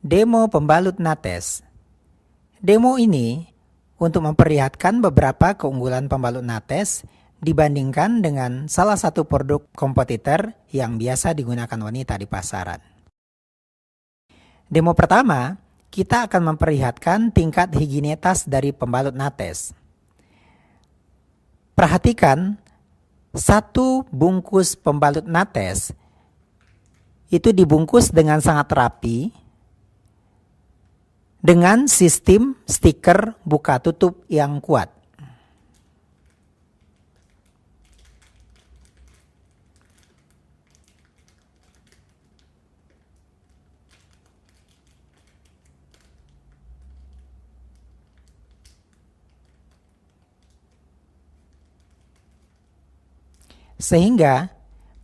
Demo pembalut Nates. Demo ini untuk memperlihatkan beberapa keunggulan pembalut Nates dibandingkan dengan salah satu produk kompetitor yang biasa digunakan wanita di pasaran. Demo pertama, kita akan memperlihatkan tingkat higienitas dari pembalut Nates. Perhatikan, satu bungkus pembalut Nates itu dibungkus dengan sangat rapi dengan sistem stiker buka tutup yang kuat. Sehingga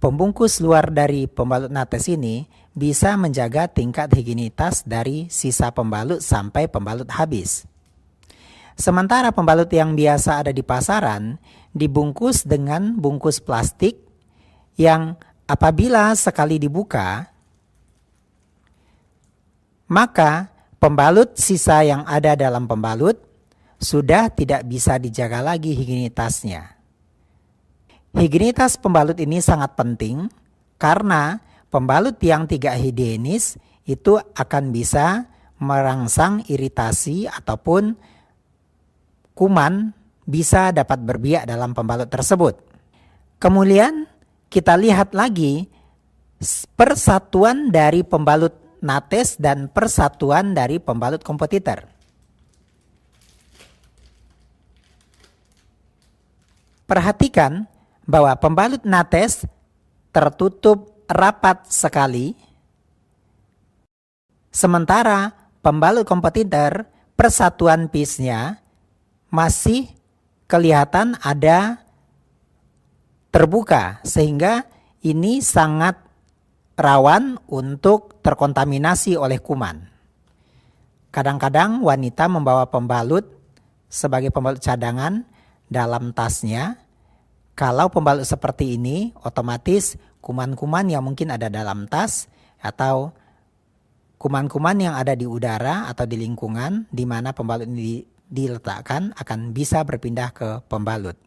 pembungkus luar dari pembalut Nates ini bisa menjaga tingkat higienitas dari sisa pembalut sampai pembalut habis. Sementara pembalut yang biasa ada di pasaran dibungkus dengan bungkus plastik yang apabila sekali dibuka, maka pembalut sisa yang ada dalam pembalut sudah tidak bisa dijaga lagi higienitasnya. Higienitas pembalut ini sangat penting karena pembalut yang tidak higienis itu akan bisa merangsang iritasi ataupun kuman bisa dapat berbiak dalam pembalut tersebut. Kemudian kita lihat lagi persatuan dari pembalut Nates dan persatuan dari pembalut kompetitor. Perhatikan bahwa pembalut Nates tertutup rapat sekali, sementara pembalut kompetitor persatuan piece-nya masih kelihatan ada terbuka, sehingga ini sangat rawan untuk terkontaminasi oleh kuman. Kadang-kadang wanita membawa pembalut sebagai pembalut cadangan dalam tasnya. Kalau pembalut seperti ini, otomatis kuman-kuman yang mungkin ada dalam tas atau kuman-kuman yang ada di udara atau di lingkungan di mana pembalut ini diletakkan akan bisa berpindah ke pembalut.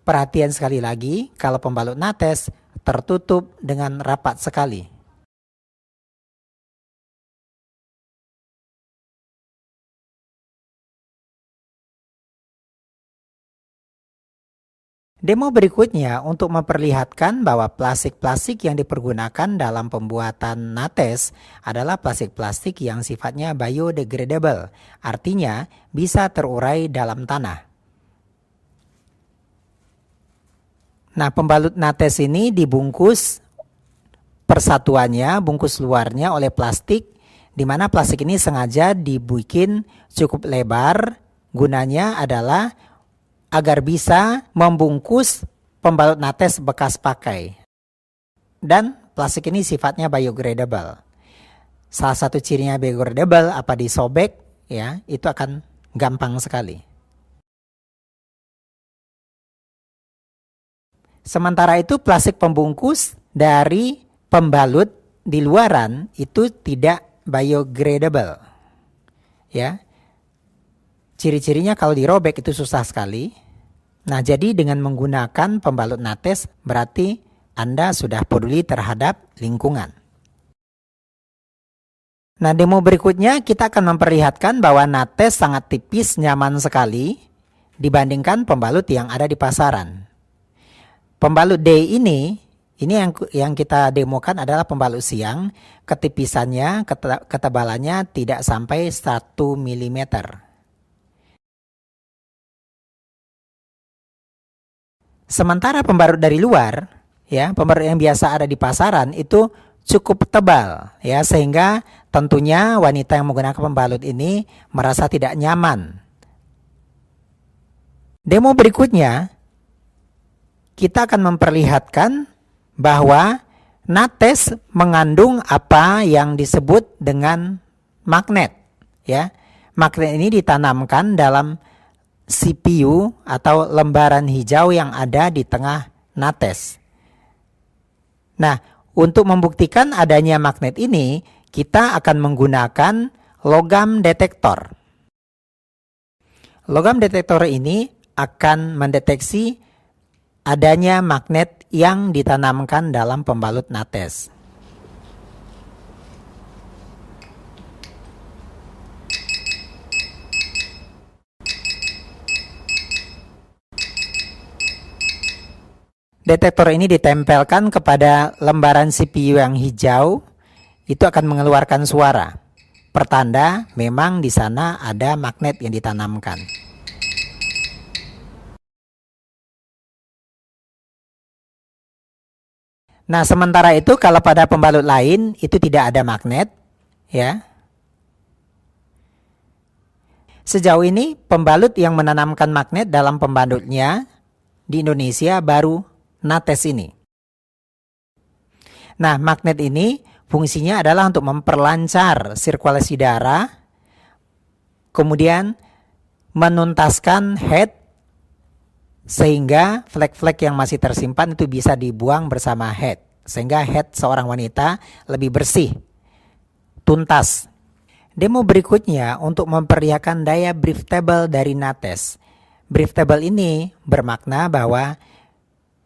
Perhatian sekali lagi, kalau pembalut Nates tertutup dengan rapat sekali. Demo berikutnya untuk memperlihatkan bahwa plastik-plastik yang dipergunakan dalam pembuatan Nates adalah plastik-plastik yang sifatnya biodegradable, artinya bisa terurai dalam tanah. Nah, pembalut Nates ini dibungkus persatuannya, bungkus luarnya oleh plastik, di mana plastik ini sengaja dibikin cukup lebar, gunanya adalah agar bisa membungkus pembalut Nates bekas pakai. Dan plastik ini sifatnya biodegradable. Salah satu cirinya biodegradable apa disobek, ya, itu akan gampang sekali. Sementara itu plastik pembungkus dari pembalut di luaran itu tidak biodegradable. Ya. Ciri-cirinya kalau dirobek itu susah sekali. Nah, jadi dengan menggunakan pembalut Nates berarti Anda sudah peduli terhadap lingkungan. Nah, demo berikutnya kita akan memperlihatkan bahwa Nates sangat tipis, nyaman sekali dibandingkan pembalut yang ada di pasaran. Pembalut D ini yang kita demokan adalah pembalut siang. Ketipisannya, ketebalannya tidak sampai 1 mm. Sementara pembalut dari luar, ya, pembalut yang biasa ada di pasaran itu cukup tebal, ya, sehingga tentunya wanita yang menggunakan pembalut ini merasa tidak nyaman. Demo berikutnya, kita akan memperlihatkan bahwa Nates mengandung apa yang disebut dengan magnet, ya. Magnet ini ditanamkan dalam CPU atau lembaran hijau yang ada di tengah Nates. Nah, untuk membuktikan adanya magnet ini, kita akan menggunakan logam detektor. Logam detektor ini akan mendeteksi adanya magnet yang ditanamkan dalam pembalut nates. Detektor ini ditempelkan kepada lembaran CPU yang hijau, itu akan mengeluarkan suara. Pertanda memang di sana ada magnet yang ditanamkan. Nah, sementara itu kalau pada pembalut lain itu tidak ada magnet, ya. Sejauh ini pembalut yang menanamkan magnet dalam pembalutnya di Indonesia baru nates ini. Nah, magnet ini fungsinya adalah untuk memperlancar sirkulasi darah, kemudian menuntaskan head, sehingga flek-flek yang masih tersimpan itu bisa dibuang bersama head, sehingga head seorang wanita lebih bersih, tuntas. Demo berikutnya untuk memperlihatkan daya breathable dari nates. Breathable ini bermakna bahwa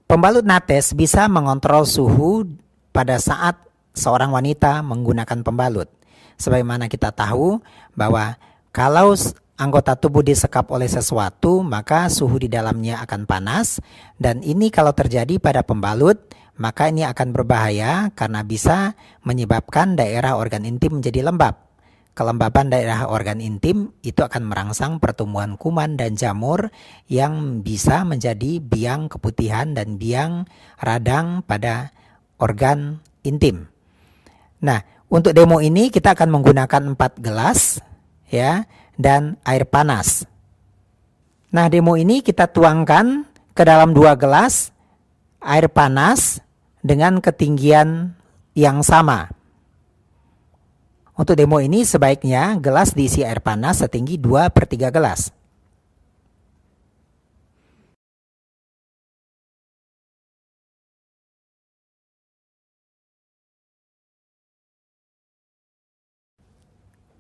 pembalut nates bisa mengontrol suhu pada saat seorang wanita menggunakan pembalut. Sebagaimana kita tahu bahwa kalau anggota tubuh disekap oleh sesuatu, maka suhu di dalamnya akan panas. Dan ini kalau terjadi pada pembalut, maka ini akan berbahaya karena bisa menyebabkan daerah organ intim menjadi lembab. Kelembaban daerah organ intim itu akan merangsang pertumbuhan kuman dan jamur yang bisa menjadi biang keputihan dan biang radang pada organ intim. Nah, untuk demo ini kita akan menggunakan 4 gelas ya dan air panas. Nah, demo ini kita tuangkan ke dalam 2 gelas air panas dengan ketinggian yang sama. Untuk demo ini sebaiknya gelas diisi air panas setinggi 2/3 gelas.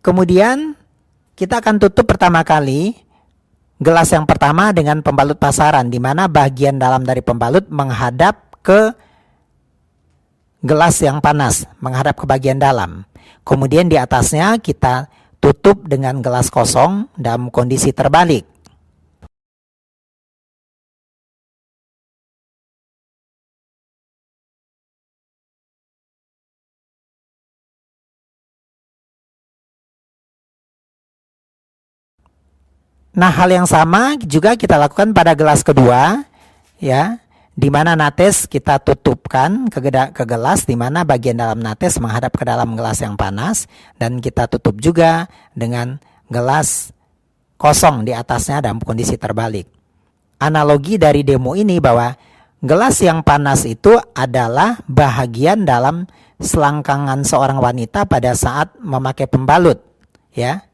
Kemudian kita akan tutup pertama kali gelas yang pertama dengan pembalut pasaran, di mana bagian dalam dari pembalut menghadap ke gelas yang panas, menghadap ke bagian dalam. Kemudian di atasnya kita tutup dengan gelas kosong dalam kondisi terbalik. Nah, hal yang sama juga kita lakukan pada gelas kedua, ya, di mana nates kita tutupkan ke gelas, di mana bagian dalam nates menghadap ke dalam gelas yang panas, dan kita tutup juga dengan gelas kosong di atasnya dalam kondisi terbalik. Analogi dari demo ini bahwa gelas yang panas itu adalah bahagian dalam selangkangan seorang wanita pada saat memakai pembalut, ya.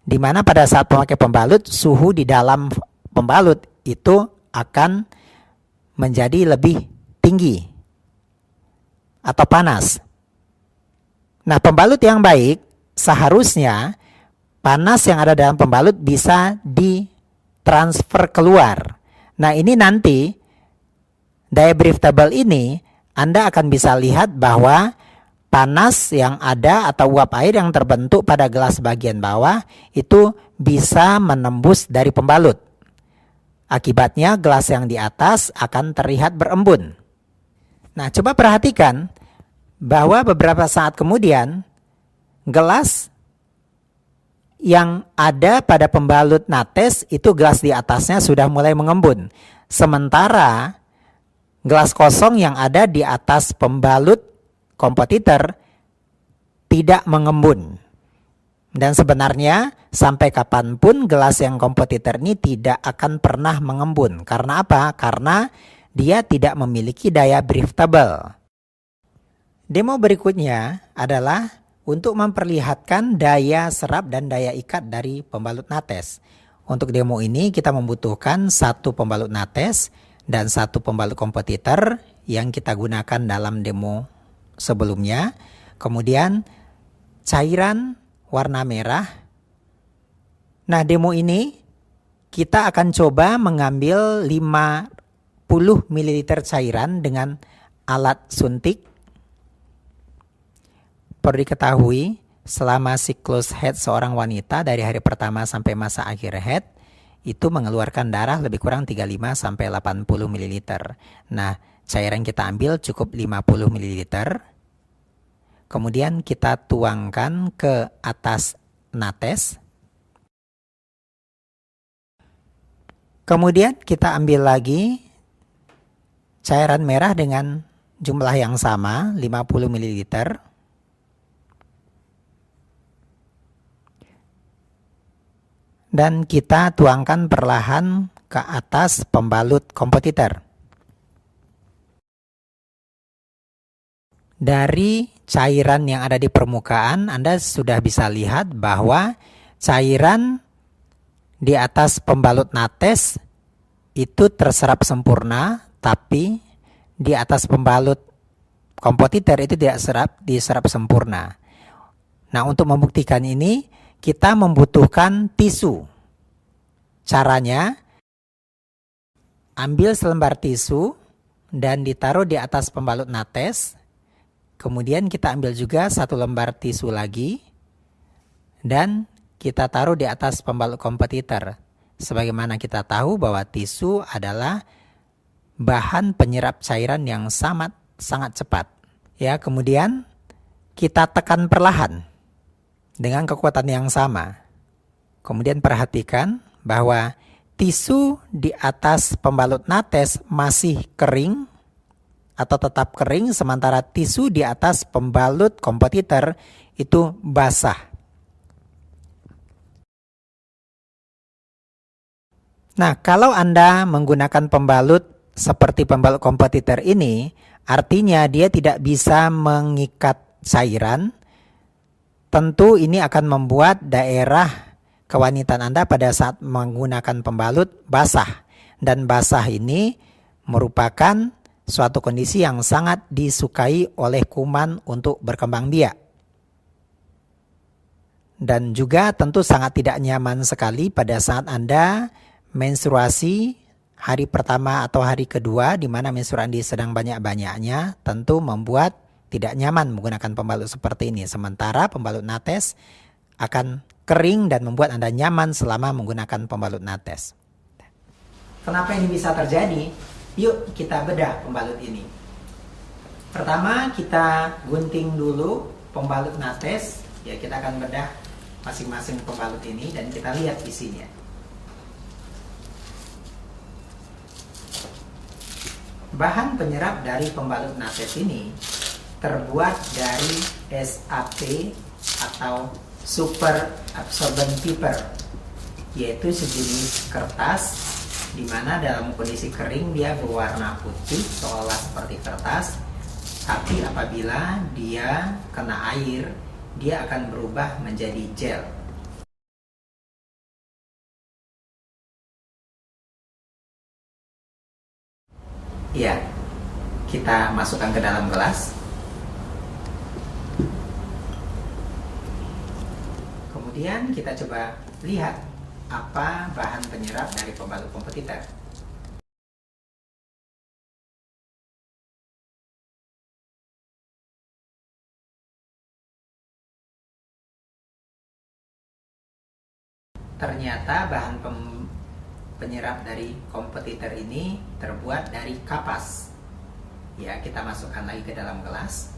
Di mana pada saat memakai pembalut, suhu di dalam pembalut itu akan menjadi lebih tinggi atau panas. Nah, pembalut yang baik seharusnya panas yang ada dalam pembalut bisa ditransfer keluar. Nah, ini nanti daya breathable ini Anda akan bisa lihat bahwa panas yang ada atau uap air yang terbentuk pada gelas bagian bawah itu bisa menembus dari pembalut. Akibatnya gelas yang di atas akan terlihat berembun. Nah, coba perhatikan bahwa beberapa saat kemudian gelas yang ada pada pembalut nates itu gelas di atasnya sudah mulai mengembun. Sementara gelas kosong yang ada di atas pembalut kompetitor tidak mengembun. Dan sebenarnya sampai kapanpun gelas yang kompetitor ini tidak akan pernah mengembun. Karena apa? Karena dia tidak memiliki daya breathable. Demo berikutnya adalah untuk memperlihatkan daya serap dan daya ikat dari pembalut nates. Untuk demo ini kita membutuhkan 1 pembalut nates dan 1 pembalut kompetitor yang kita gunakan dalam demo sebelumnya. Kemudian cairan warna merah. Nah, demo ini kita akan coba mengambil 50 ml cairan dengan alat suntik. Perlu diketahui, selama siklus haid seorang wanita dari hari pertama sampai masa akhir haid, itu mengeluarkan darah lebih kurang 35 sampai 80 ml. Nah, cairan kita ambil cukup 50 ml. Kemudian kita tuangkan ke atas nates. Kemudian kita ambil lagi cairan merah dengan jumlah yang sama, 50 ml. Dan kita tuangkan perlahan ke atas pembalut kompetitor. Dari cairan yang ada di permukaan, Anda sudah bisa lihat bahwa cairan di atas pembalut nates itu terserap sempurna, tapi di atas pembalut kompetitor itu tidak diserap sempurna. Nah, untuk membuktikan ini, kita membutuhkan tisu. Caranya, ambil selembar tisu dan ditaruh di atas pembalut nates. Kemudian kita ambil juga satu lembar tisu lagi dan kita taruh di atas pembalut kompetitor. Sebagaimana kita tahu bahwa tisu adalah bahan penyerap cairan yang sangat cepat. Ya, kemudian kita tekan perlahan dengan kekuatan yang sama. Kemudian perhatikan bahwa tisu di atas pembalut nates masih kering atau tetap kering, sementara tisu di atas pembalut kompetitor itu basah. Nah, kalau Anda menggunakan pembalut seperti pembalut kompetitor ini, artinya dia tidak bisa mengikat cairan. Tentu ini akan membuat daerah kewanitaan Anda pada saat menggunakan pembalut basah. Dan basah ini merupakan suatu kondisi yang sangat disukai oleh kuman untuk berkembang biak. Dan juga tentu sangat tidak nyaman sekali pada saat Anda menstruasi hari pertama atau hari kedua, di mana menstruasi sedang banyak-banyaknya, tentu membuat tidak nyaman menggunakan pembalut seperti ini. Sementara pembalut nates akan kering dan membuat Anda nyaman selama menggunakan pembalut nates. Kenapa ini bisa terjadi? Yuk kita bedah pembalut ini. Pertama, kita gunting dulu pembalut nates. Ya, kita akan bedah masing-masing pembalut ini dan kita lihat isinya. Bahan penyerap dari pembalut nates ini terbuat dari SAP atau super absorbent paper, yaitu sejenis kertas di mana dalam kondisi kering dia berwarna putih seolah seperti kertas, tapi apabila dia kena air dia akan berubah menjadi gel. Ya, kita masukkan ke dalam gelas. Kemudian kita coba lihat apa bahan penyerap dari pembalut kompetitor. Ternyata bahan penyerap dari kompetitor ini terbuat dari kapas. Ya, kita masukkan lagi ke dalam gelas.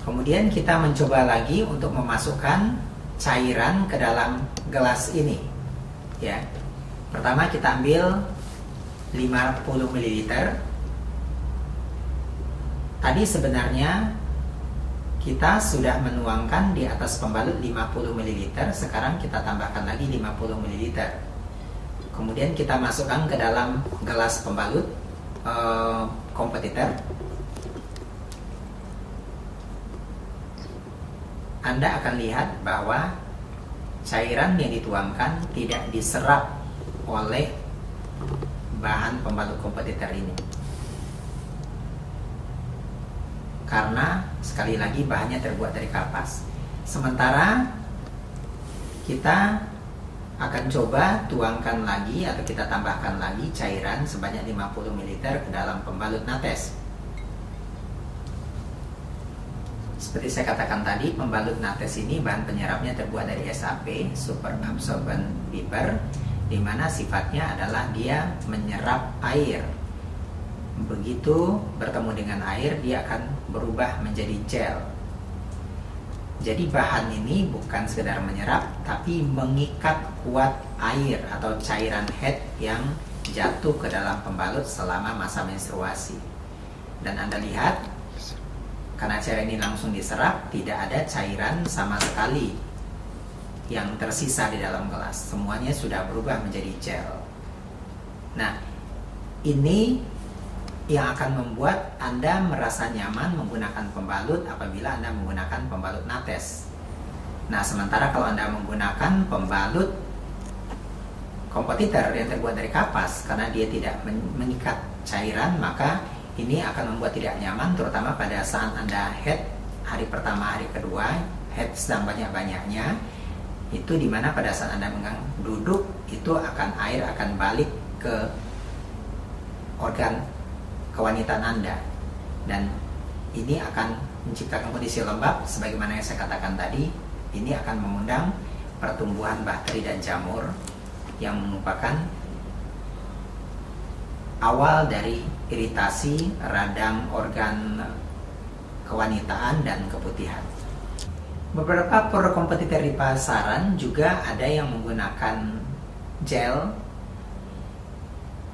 Kemudian kita mencoba lagi untuk memasukkan cairan ke dalam gelas ini. Ya. Pertama kita ambil 50 ml. Tadi sebenarnya kita sudah menuangkan di atas pembalut 50 ml, sekarang kita tambahkan lagi 50 ml. Kemudian kita masukkan ke dalam gelas pembalut kompetitor. Anda akan lihat bahwa cairan yang dituangkan tidak diserap oleh bahan pembalut kompetitor ini. karena sekali lagi bahannya terbuat dari kapas. Sementara kita akan coba tuangkan lagi atau kita tambahkan lagi cairan sebanyak 50 ml ke dalam pembalut nates. Seperti saya katakan tadi, pembalut nates ini bahan penyerapnya terbuat dari SAP, Super Absorbent Paper, di mana sifatnya adalah dia menyerap air. Begitu bertemu dengan air, dia akan berubah menjadi gel. Jadi bahan ini bukan sekedar menyerap, tapi mengikat kuat air atau cairan head yang jatuh ke dalam pembalut selama masa menstruasi. Dan Anda lihat, karena cairan ini langsung diserap, tidak ada cairan sama sekali yang tersisa di dalam gelas. Semuanya sudah berubah menjadi gel. Nah, ini yang akan membuat Anda merasa nyaman menggunakan pembalut apabila Anda menggunakan pembalut nates. Nah, sementara kalau Anda menggunakan pembalut kompetitor yang terbuat dari kapas, karena dia tidak mengikat cairan, maka ini akan membuat tidak nyaman, terutama pada saat Anda head hari pertama, hari kedua, head sedang banyak-banyaknya, itu dimana pada saat Anda duduk, itu air akan balik ke organ kewanitaan Anda, dan ini akan menciptakan kondisi lembab. Sebagaimana yang saya katakan tadi, ini akan mengundang pertumbuhan bakteri dan jamur yang merupakan awal dari iritasi radang organ kewanitaan dan keputihan. Beberapa produk kompetitor di pasaran juga ada yang menggunakan gel,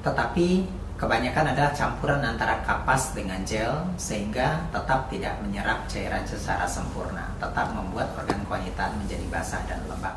tetapi kebanyakan adalah campuran antara kapas dengan gel, sehingga tetap tidak menyerap cairan secara sempurna, tetap membuat organ kewanitaan menjadi basah dan lembab.